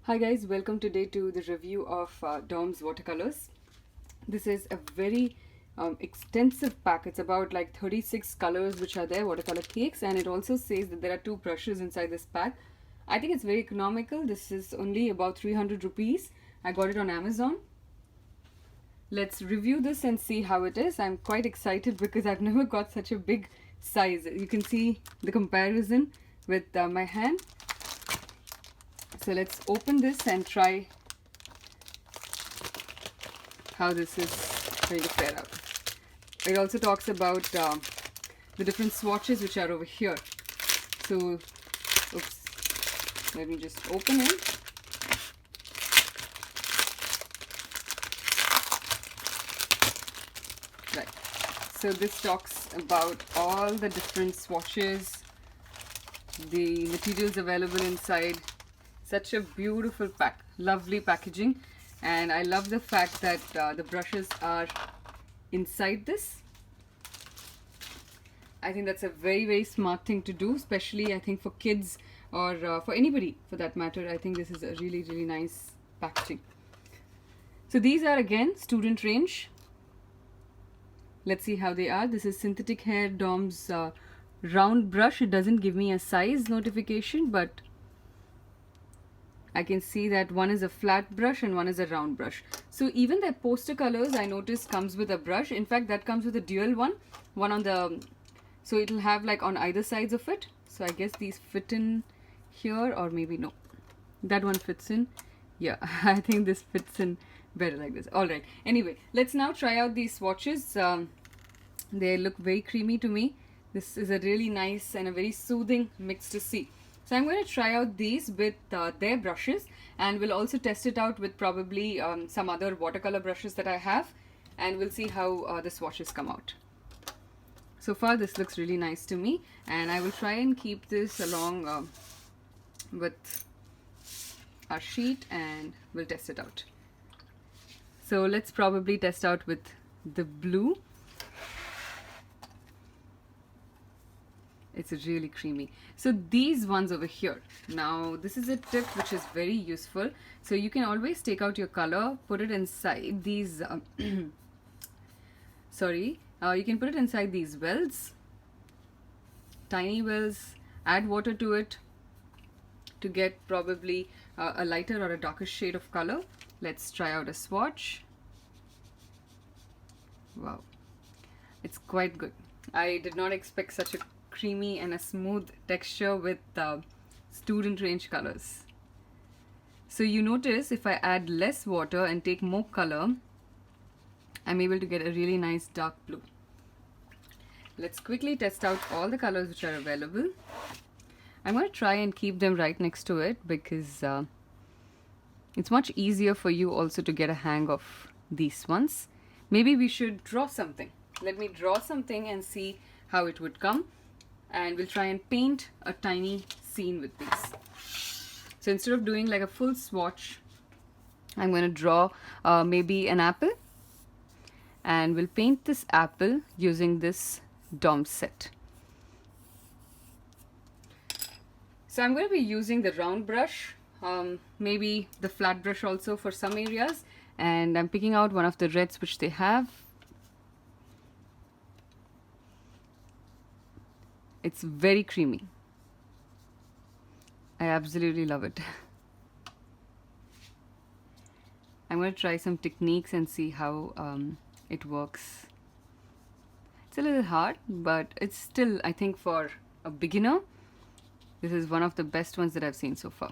Hi guys, welcome today to the review of Dom's watercolors. This is a very extensive pack. It's about like 36 colors which are there, watercolor cakes, and it also says that there are 2 brushes inside this pack. I think it's very economical. This is only about 300 rupees. I got it on Amazon. Let's review this and see how it is. I'm quite excited because I've never got such a big size. You can see the comparison with my hand. So let's open this and try how this is going to fare out. It also talks about the different swatches which are over here. So, oops, let me just open it. Right. So this talks about all the different swatches, the materials available inside. Such a beautiful pack, lovely packaging, and I love the fact that the brushes are inside this. I think that's a very smart thing to do, especially I think for kids or for anybody for that matter. I think this is a really nice packaging. So these are again student range. Let's see how they are. This is Synthetic Hair Dom's round brush. It doesn't give me a size notification, but I can see that one is a flat brush and one is a round brush. So even their poster colors I noticed comes with a brush. In fact, that comes with a dual one on the, so it'll have like on either sides of it. So I guess these fit in here, or maybe no, that one fits in. Yeah, I think this fits in better like this. All right, anyway, let's now try out these swatches. They look very creamy to me. This is a really nice and a very soothing mix to see. So I'm going to try out these with their brushes, and we'll also test it out with probably some other watercolor brushes that I have, and we'll see how the swatches come out. So far this looks really nice to me, and I will try and keep this along with our sheet, and we'll test it out. So let's probably test out with the blue. It's really creamy. So these ones over here, now this is a tip which is very useful. So you can always take out your color, put it inside these sorry, you can put it inside these wells, tiny wells, add water to it to get probably a lighter or a darker shade of color. Let's try out a swatch. Wow, it's quite good. I did not expect such a creamy and a smooth texture with student range colors. So you notice if I add less water and take more color, I'm able to get a really nice dark blue. Let's quickly test out all the colors which are available. I'm going to try and keep them right next to it because it's much easier for you also to get a hang of these ones. Maybe we should draw something. Let me draw something and see how it would come. And we'll try and paint a tiny scene with these. So instead of doing like a full swatch, I'm going to draw maybe an apple, and we'll paint this apple using this Dom set. So I'm going to be using the round brush, maybe the flat brush also for some areas, and I'm picking out one of the reds which they have. It's very creamy. I absolutely love it. I'm going to try some techniques and see how it works. It's a little hard, but it's still, I think for a beginner, this is one of the best ones that I've seen so far.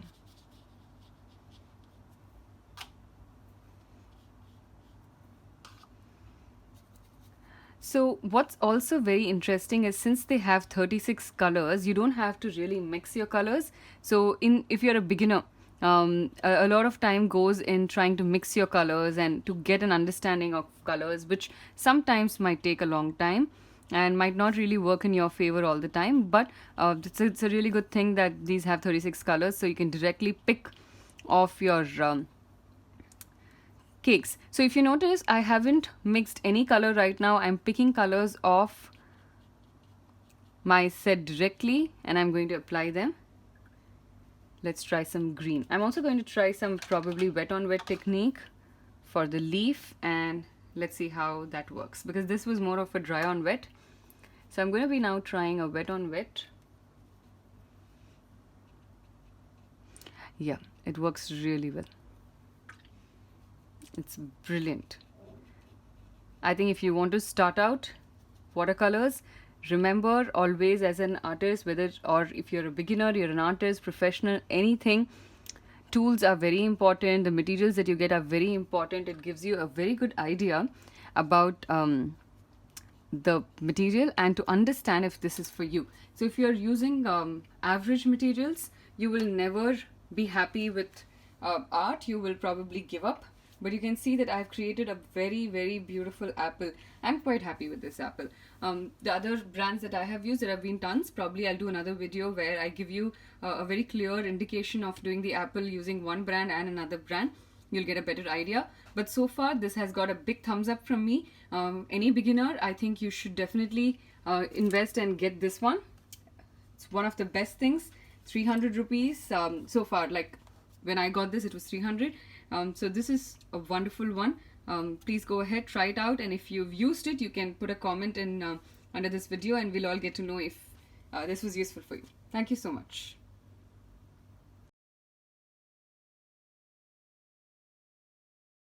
So what's also very interesting is since they have 36 colors, you don't have to really mix your colors. So if you're a beginner, a lot of time goes in trying to mix your colors and to get an understanding of colors, which sometimes might take a long time and might not really work in your favor all the time. But it's a really good thing that these have 36 colors, so you can directly pick off your cakes. So if you notice, I haven't mixed any color right now. I'm picking colors off my set directly and I'm going to apply them. let's try some green. I'm also going to try some probably wet on wet technique for the leaf, and let's see how that works, because this was more of a dry on wet. So I'm going to be now trying a wet on wet. Yeah, it works really well. It's brilliant. I think if you want to start out watercolors, remember always as an artist, whether or if you're a beginner, you're an artist, professional, anything, tools are very important. The materials that you get are very important. It gives you a very good idea about the material and to understand if this is for you. So if you're using average materials, you will never be happy with art. You will probably give up. But you can see that I've created a very, very beautiful apple. I'm quite happy with this apple. The other brands that I have used, there have been tons. Probably I'll do another video where I give you a very clear indication of doing the apple using one brand and another brand. You'll get a better idea. But so far, this has got a big thumbs up from me. Any beginner, I think you should definitely invest and get this one. It's one of the best things. 300 rupees so far. Like when I got this, it was 300. So this is a wonderful one. Please go ahead, try it out, and if you've used it, you can put a comment in under this video, and we'll all get to know if this was useful for you. Thank you so much.